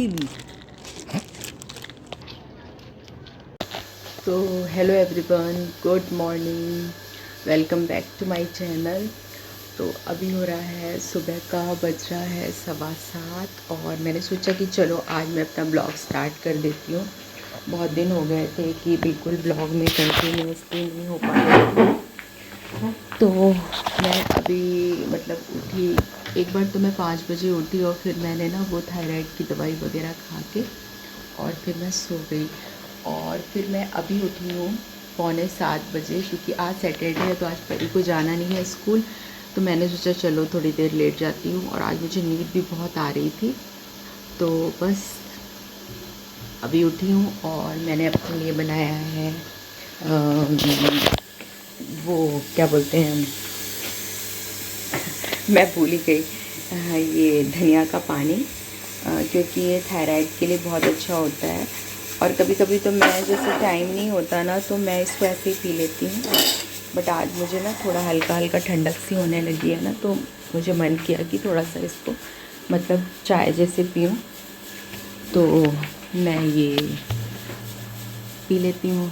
दीदी। तो hello everyone, good morning, welcome back to my channel. तो अभी हो रहा है सुबह का, बज रहा है 7:15 और मैंने सोचा कि चलो आज मैं अपना ब्लॉग स्टार्ट कर देती हूँ। बहुत दिन हो गए थे कि बिल्कुल ब्लॉग में कंटिन्यूसली नहीं हो पा रही थी। तो मैं अभी मतलब उठी, एक बार तो मैं 5 बजे उठी और फिर मैंने ना वो थायराइड की दवाई वगैरह खा के और फिर मैं सो गई। और फिर मैं अभी उठी हूँ 6:45 क्योंकि आज सैटरडे है तो आज परी को जाना नहीं है स्कूल। तो मैंने सोचा चलो थोड़ी देर लेट जाती हूँ और आज मुझे नींद भी बहुत आ रही थी। तो बस अभी उठी हूँ और मैंने अपने लिए बनाया है वो क्या बोलते हैं, मैं भूल ही गई, ये धनिया का पानी, क्योंकि ये थायराइड के लिए बहुत अच्छा होता है। और कभी कभी तो मैं जैसे टाइम नहीं होता ना तो मैं इसको ऐसे ही पी लेती हूँ, बट आज मुझे ना थोड़ा हल्का हल्का ठंडक सी होने लगी है ना, तो मुझे मन किया कि थोड़ा सा इसको मतलब चाय जैसे पीऊँ, तो मैं ये पी लेती हूँ।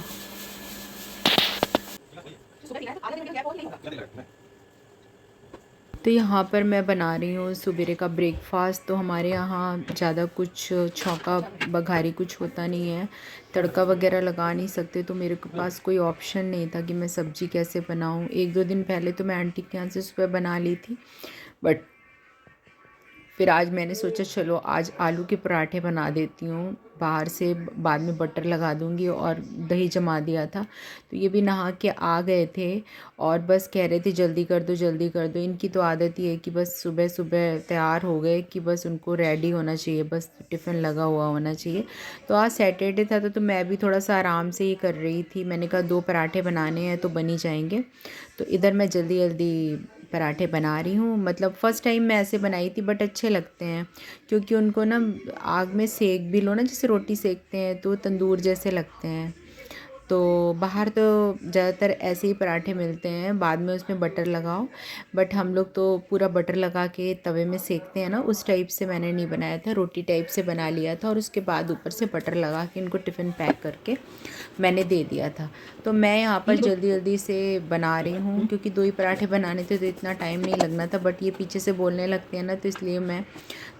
तो यहाँ पर मैं बना रही हूँ सुबह का ब्रेकफास्ट। तो हमारे यहाँ ज़्यादा कुछ छौंका बघारी कुछ होता नहीं है, तड़का वगैरह लगा नहीं सकते, तो मेरे पास कोई ऑप्शन नहीं था कि मैं सब्ज़ी कैसे बनाऊँ। 1-2 दिन पहले तो मैं आंटी के यहाँ से सुबह बना ली थी, बट फिर आज मैंने सोचा चलो आज आलू के पराठे बना देती हूँ बाहर से, बाद में बटर लगा दूँगी, और दही जमा दिया था। तो ये भी नहा के आ गए थे और बस कह रहे थे जल्दी कर दो जल्दी कर दो। इनकी तो आदत ही है कि बस सुबह सुबह तैयार हो गए कि बस उनको रेडी होना चाहिए, बस टिफ़िन लगा हुआ होना चाहिए। तो आज सैटरडे था तो मैं भी थोड़ा सा आराम से ही कर रही थी। मैंने कहा 2 पराठे बनाने हैं तो बन ही जाएंगे। तो इधर मैं जल्दी जल्दी पराठे बना रही हूँ। मतलब फ़र्स्ट टाइम मैं ऐसे बनाई थी, बट अच्छे लगते हैं क्योंकि उनको ना आग में सेक भी लो ना, जैसे रोटी सेकते हैं तो तंदूर जैसे लगते हैं। तो बाहर तो ज़्यादातर ऐसे ही पराठे मिलते हैं, बाद में उसमें बटर लगाओ, बट हम लोग तो पूरा बटर लगा के तवे में सेकते हैं ना, उस टाइप से मैंने नहीं बनाया था, रोटी टाइप से बना लिया था और उसके बाद ऊपर से बटर लगा के इनको टिफ़िन पैक करके मैंने दे दिया था। तो मैं यहाँ पर जल्दी जल्दी से बना रही हूँ क्योंकि 2 ही पराठे बनाने थे तो इतना टाइम नहीं लगना था, बट ये पीछे से बोलने लगते हैं ना, तो इसलिए मैं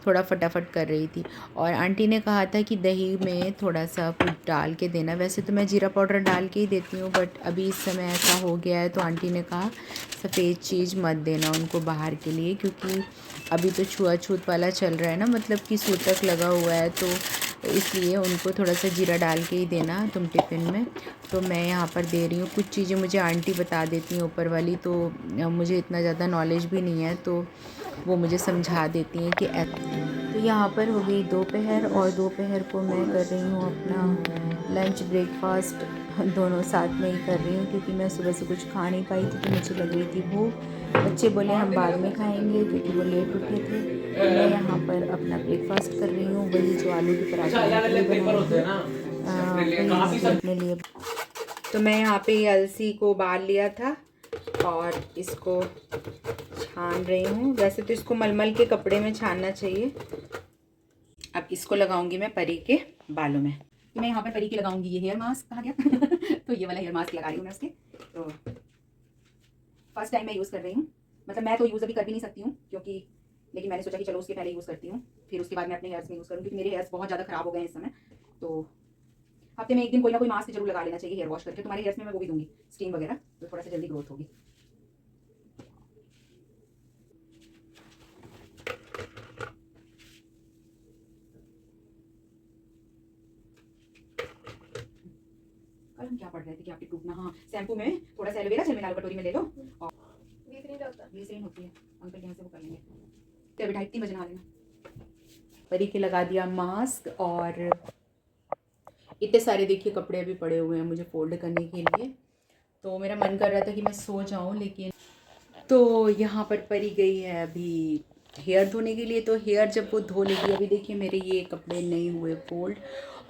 थोड़ा फटाफट कर रही थी। और आंटी ने कहा था कि दही में थोड़ा सा कुछ डाल के देना। वैसे तो मैं जीरा पाउडर डाल के ही देती हूँ, बट अभी इस समय ऐसा हो गया है तो आंटी ने कहा सफ़ेद चीज़ मत देना उनको बाहर के लिए, क्योंकि अभी तो छुआछूत वाला चल रहा है ना, मतलब कि सूतक लगा हुआ है, तो इसलिए उनको थोड़ा सा जीरा डाल के ही देना तुम टिफ़िन में। तो मैं यहाँ पर दे रही हूँ। कुछ चीज़ें मुझे आंटी बता देती हैं ऊपर वाली, तो मुझे इतना ज़्यादा नॉलेज भी नहीं है, तो वो मुझे समझा देती हैं कि तो यहाँ पर हो गई दोपहर, और दोपहर को मैं कर रही हूँ अपना लंच ब्रेकफास्ट, दोनों साथ में ही कर रही हूँ क्योंकि मैं सुबह से कुछ खा नहीं पाई थी तो मुझे लग रही थी भूख। बच्चे बोले हम बाद में खाएंगे क्योंकि वो लेट उठे थे। तो मैं यहाँ पर अपना ब्रेकफास्ट कर रही हूँ, वही जो आलू के पराठे वही मुझे अपने लिए। तो मैं यहाँ पे अलसी को उबाल लिया था और इसको छान रही हूँ। वैसे तो इसको मलमल के कपड़े में छानना चाहिए। अब इसको लगाऊंगी मैं परी के बालों में। तो मैं यहाँ पर परी के लगाऊंगी ये हेयर मास्क, कहा गया तो ये वाला हेयर मास्क लगा रही हूँ मैं उसके। तो फर्स्ट टाइम मैं यूज़ कर रही हूँ, मतलब मैं तो यूज़ अभी कर भी नहीं सकती हूँ क्योंकि, लेकिन मैंने सोचा कि चलो उसके पहले यूज़ करती हूँ, फिर उसके बाद मैं अपने हेयर्स में यूज़ करूँ, क्योंकि मेरे हेयर्स बहुत ज़्यादा ख़राब हो गए हैं इस समय। तो हफ्ते में एक दिन कोई ना कोई मास्क जरूर लगा लेना चाहिए हेयर वॉश करके। तुम्हारे हेयर्स में मैं वो भी दूंगी स्टीम वगैरह, तो थोड़ा सा जल्दी ग्रोथ होगी। कल हम क्या पढ़ रहे थे कि आपके टूटना, हाँ शैम्पू में थोड़ा सा एलोवेरा जेल में डालो, कटोरी में ले लो, और ग्लिसरीन होती है अंकल यहाँ से वो कर लेंगे। तो अभी 2:30-3 बजे नहा लेना। परी के लगा दिया मास्क, और इतने सारे देखिए कपड़े अभी पड़े हुए हैं मुझे फोल्ड करने के लिए। तो मेरा मन कर रहा था कि मैं सो जाऊं, लेकिन तो यहाँ पर परी गई है अभी हेयर धोने के लिए। तो हेयर जब वो धो लेगी, अभी देखिए मेरे ये कपड़े नहीं हुए फोल्ड,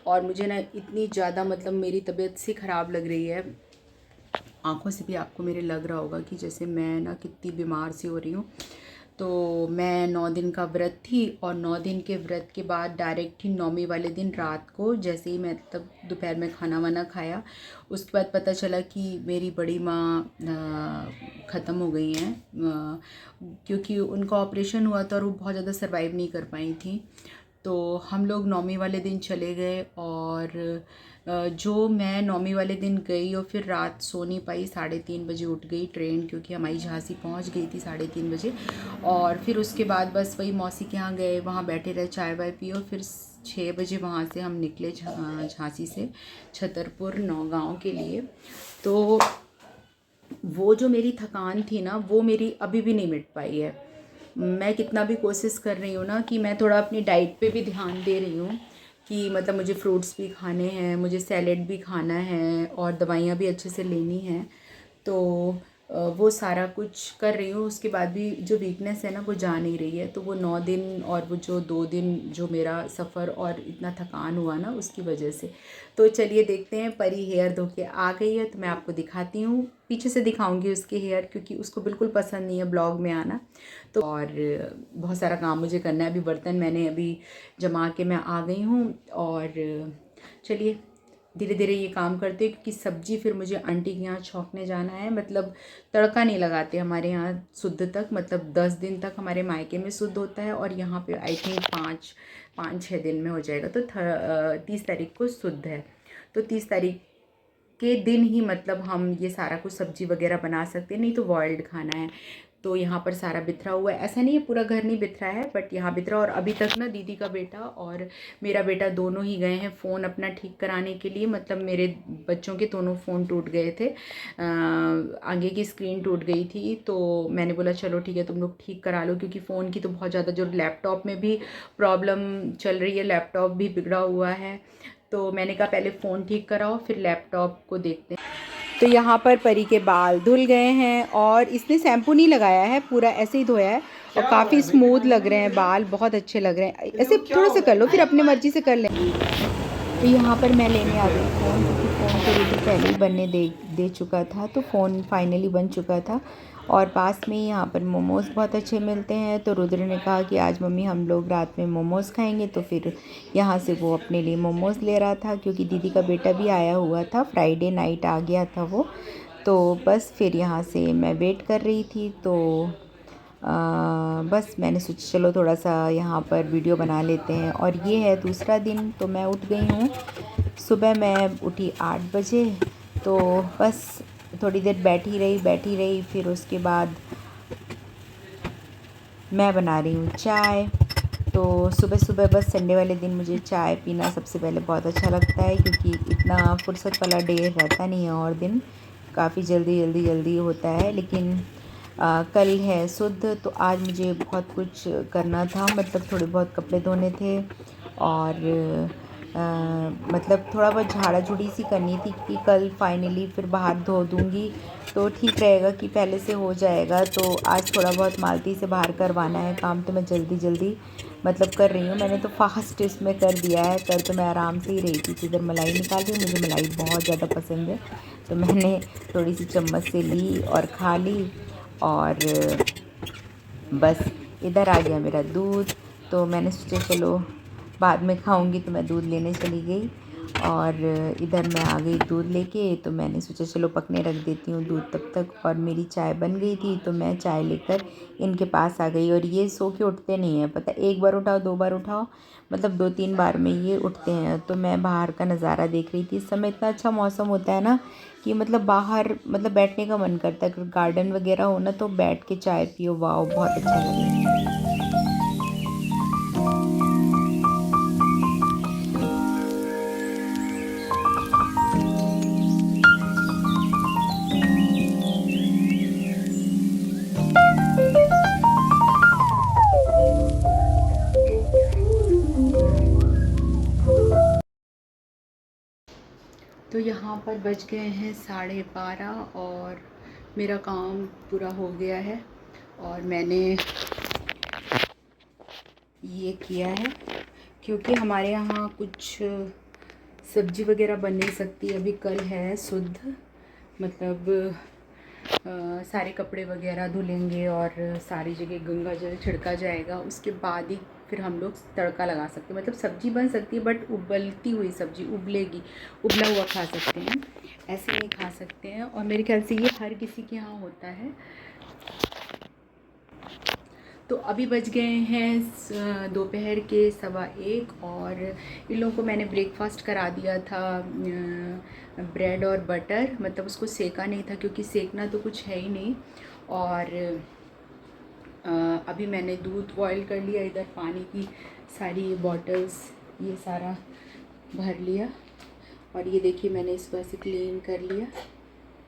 और मुझे ना इतनी ज़्यादा मतलब मेरी तबीयत सी ख़राब लग रही है। आंखों से भी आपको मेरे लग रहा होगा कि जैसे मैं ना कितनी बीमार सी हो रही हूँ। तो मैं 9 दिन का व्रत थी और 9 दिन के व्रत के बाद डायरेक्ट ही 9वीं वाले दिन रात को जैसे ही मैं तब दोपहर में खाना वाना खाया, उसके बाद पता चला कि मेरी बड़ी माँ ख़त्म हो गई हैं, क्योंकि उनका ऑपरेशन हुआ था और वो बहुत ज़्यादा सर्वाइव नहीं कर पाई थी। तो हम लोग 9वीं वाले दिन चले गए और जो मैं 9वीं वाले दिन गई और फिर रात सो नहीं पाई, 3:30 बजे उठ गई ट्रेन, क्योंकि हमारी झांसी पहुंच गई थी 3:30 बजे। और फिर उसके बाद बस वही मौसी के यहाँ गए, वहाँ बैठे रहे, चाय वाय पी और फिर 6 बजे वहाँ से हम निकले झांसी से छतरपुर नौगांव के लिए। तो वो जो मेरी थकान थी ना, वो मेरी अभी भी नहीं मिट पाई है। मैं कितना भी कोशिश कर रही हूँ ना कि मैं थोड़ा अपनी डाइट पे भी ध्यान दे रही हूँ कि मतलब मुझे फ्रूट्स भी खाने हैं, मुझे सैलेड भी खाना है और दवाइयाँ भी अच्छे से लेनी हैं। तो वो सारा कुछ कर रही हूँ, उसके बाद भी जो वीकनेस है ना वो जा नहीं रही है। तो वो 9 दिन और वो जो 2 दिन जो मेरा सफ़र और इतना थकान हुआ ना उसकी वजह से। तो चलिए देखते हैं, परी हेयर धो के आ गई है तो मैं आपको दिखाती हूँ, पीछे से दिखाऊंगी उसके हेयर, क्योंकि उसको बिल्कुल पसंद नहीं है ब्लॉग में आना। तो और बहुत सारा काम मुझे करना है, अभी बर्तन मैंने अभी जमा के मैं आ गई हूँ। और चलिए धीरे धीरे ये काम करते हैं, क्योंकि सब्ज़ी फिर मुझे आंटी के यहाँ छौंकने जाना है। मतलब तड़का नहीं लगाते हमारे यहाँ शुद्ध तक, मतलब 10 दिन तक हमारे मायके में शुद्ध होता है और यहाँ पे आई थिंक 5-6 दिन में हो जाएगा। तो 30 तारीख को शुद्ध है, तो 30 तारीख के दिन ही मतलब हम ये सारा कुछ सब्ज़ी वगैरह बना सकते हैं, नहीं तो बॉइल्ड खाना है। तो यहाँ पर सारा बिखरा हुआ है, ऐसा नहीं है पूरा घर नहीं बिखरा है, बट यहाँ बिखरा। और अभी तक ना दीदी का बेटा और मेरा बेटा दोनों ही गए हैं फ़ोन अपना ठीक कराने के लिए। मतलब मेरे बच्चों के दोनों फ़ोन टूट गए थे, आगे की स्क्रीन टूट गई थी। तो मैंने बोला चलो ठीक है तुम लोग ठीक करा लो, क्योंकि फ़ोन की तो बहुत ज़्यादा, जो लैपटॉप में भी प्रॉब्लम चल रही है, लैपटॉप भी बिगड़ा हुआ है। तो मैंने कहा पहले फ़ोन ठीक कराओ फिर लैपटॉप को देखते हैं। तो यहाँ पर परी के बाल धुल गए हैं और इसने शैम्पू नहीं लगाया है, पूरा ऐसे ही धोया है और काफ़ी स्मूथ लग रहे हैं बाल, बहुत अच्छे लग रहे हैं। ऐसे थोड़ा सा कर लो, फिर अपने मर्जी से कर लें। तो यहाँ पर मैं लेने आ गई फ़ोन, क्योंकि फ़ोन तो रुद्र पहले ही बनने दे चुका था, तो फ़ोन फाइनली बन चुका था। और पास में यहाँ पर मोमोज़ बहुत अच्छे मिलते हैं, तो रुद्र ने कहा कि आज मम्मी हम लोग रात में मोमोज़ खाएंगे। तो फिर यहाँ से वो अपने लिए मोमोज़ ले रहा था, क्योंकि दीदी का बेटा भी आया हुआ था, फ्राइडे नाइट आ गया था वो। तो बस फिर यहाँ से मैं वेट कर रही थी। तो बस मैंने सोचा चलो थोड़ा सा यहाँ पर वीडियो बना लेते हैं। और ये है दूसरा दिन। तो मैं उठ गई हूँ, सुबह मैं उठी 8 बजे। तो बस थोड़ी देर बैठी रही, फिर उसके बाद मैं बना रही हूँ चाय। तो सुबह सुबह बस संडे वाले दिन मुझे चाय पीना सबसे पहले बहुत अच्छा लगता है, क्योंकि इतना फुर्सत वाला डे रहता नहीं है और दिन काफ़ी जल्दी होता है। लेकिन कल है शुद्ध, तो आज मुझे बहुत कुछ करना था, मतलब थोड़े बहुत कपड़े धोने थे और मतलब थोड़ा बहुत झाड़ा झुड़ी सी करनी थी, कि कल फाइनली फिर बाहर धो दूँगी तो ठीक रहेगा, कि पहले से हो जाएगा। तो आज थोड़ा बहुत मालती से बाहर करवाना है काम, तो मैं जल्दी मतलब कर रही हूँ। मैंने तो फास्ट इसमें कर दिया है, कर तो मैं आराम से ही रही थी। तो इधर मलाई निकाल रही हूँ, मुझे मलाई बहुत ज़्यादा पसंद है, तो मैंने थोड़ी सी चम्मच से ली और खा ली। और बस इधर आ गया मेरा दूध, तो मैंने सोचा चलो बाद में खाऊंगी, तो मैं दूध लेने चली गई। और इधर मैं आ गई दूध लेके, तो मैंने सोचा चलो पकने रख देती हूँ दूध तब तक। और मेरी चाय बन गई थी, तो मैं चाय लेकर इनके पास आ गई। और ये सो के उठते नहीं हैं, पता, एक बार उठाओ 2 बार उठाओ, मतलब 2-3 बार में ये उठते हैं। तो मैं बाहर का नज़ारा देख रही थी, इस समय इतना अच्छा मौसम होता है ना कि मतलब बाहर मतलब बैठने का मन करता है। अगर गार्डन वगैरह हो ना तो बैठ के चाय पियो, वाह बहुत अच्छा लगेगा। तो यहाँ पर बज गए हैं 12:30 और मेरा काम पूरा हो गया है। और मैंने ये किया है, क्योंकि हमारे यहाँ कुछ सब्ज़ी वगैरह बन नहीं सकती, अभी कल है शुद्ध, मतलब सारे कपड़े वगैरह धुलेंगे और सारी जगह गंगा जल छिड़का जाएगा, उसके बाद ही फिर हम लोग तड़का लगा सकते हैं। मतलब सब्ज़ी बन सकती है बट उबलती हुई सब्ज़ी, उबलेगी, उबला हुआ खा सकते हैं, ऐसे नहीं खा सकते हैं। और मेरे ख्याल से ये हर किसी के यहाँ होता है। तो अभी बज गए हैं दोपहर के 1:15 और इन लोगों को मैंने ब्रेकफास्ट करा दिया था ब्रेड और बटर। मतलब उसको सेका नहीं था क्योंकि सेकना तो कुछ है ही नहीं। और अभी मैंने दूध बॉईल कर लिया, इधर पानी की सारी बॉटल्स ये सारा भर लिया। और ये देखिए मैंने इसको ऐसे क्लीन कर लिया,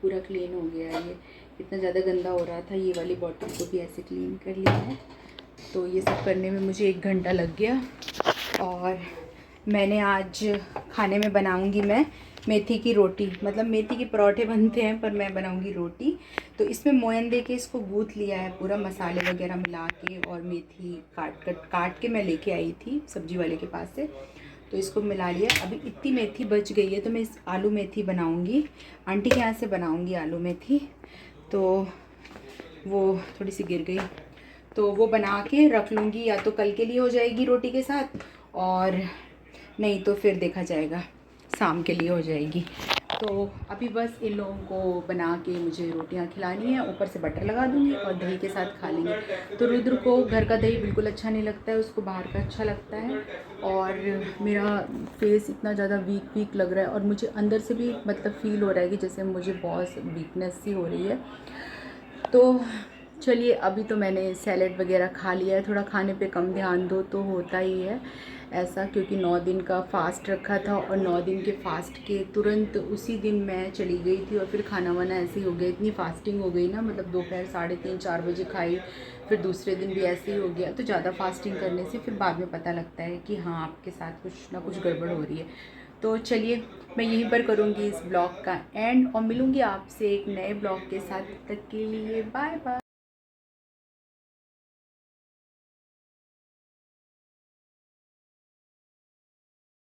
पूरा क्लीन हो गया। ये इतना ज़्यादा गंदा हो रहा था, ये वाली बॉटल को भी ऐसे क्लीन कर लिया है। तो ये सब करने में मुझे 1 घंटा लग गया। और मैंने आज खाने में बनाऊंगी मैं मेथी की रोटी। मतलब मेथी के पराठे बनते हैं पर मैं बनाऊंगी रोटी। तो इसमें मोयन दे के इसको गूँथ लिया है पूरा, मसाले वगैरह मिला के, और मेथी काट के मैं लेके आई थी सब्जी वाले के पास से, तो इसको मिला लिया। अभी इतनी मेथी बच गई है तो मैं इस आलू मेथी बनाऊंगी, आंटी के यहाँ से बनाऊंगी आलू मेथी। तो वो थोड़ी सी गिर गई, तो वो बना के रख लूँगी, या तो कल के लिए हो जाएगी रोटी के साथ, और नहीं तो फिर देखा जाएगा, शाम के लिए हो जाएगी। तो अभी बस इन लोगों को बना के मुझे रोटियां खिलानी है, ऊपर से बटर लगा दूँगी और दही के साथ खा लेंगे। तो रुद्र को घर का दही बिल्कुल अच्छा नहीं लगता है, उसको बाहर का अच्छा लगता है। और मेरा फेस इतना ज़्यादा वीक लग रहा है और मुझे अंदर से भी मतलब फ़ील हो रहा है कि जैसे मुझे बहुत वीकनेस सी हो रही है। तो चलिए, अभी तो मैंने सैलेड वगैरह खा लिया है। थोड़ा खाने पे कम ध्यान दो तो होता ही है ऐसा, क्योंकि 9 दिन का फ़ास्ट रखा था और 9 दिन के फ़ास्ट के तुरंत उसी दिन मैं चली गई थी और फिर खाना वाना ऐसे ही हो गया। इतनी फास्टिंग हो गई ना, मतलब दोपहर 3:30-4 बजे खाई, फिर दूसरे दिन भी ऐसे ही हो गया। तो ज़्यादा फास्टिंग करने से फिर बाद में पता लगता है कि हाँ, आपके साथ कुछ ना कुछ गड़बड़ हो रही है। तो चलिए, मैं यहीं पर करूँगी इस ब्लॉग का एंड और मिलूँगी आपसे एक नए ब्लॉग के साथ। तब तक के लिए बाय बाय।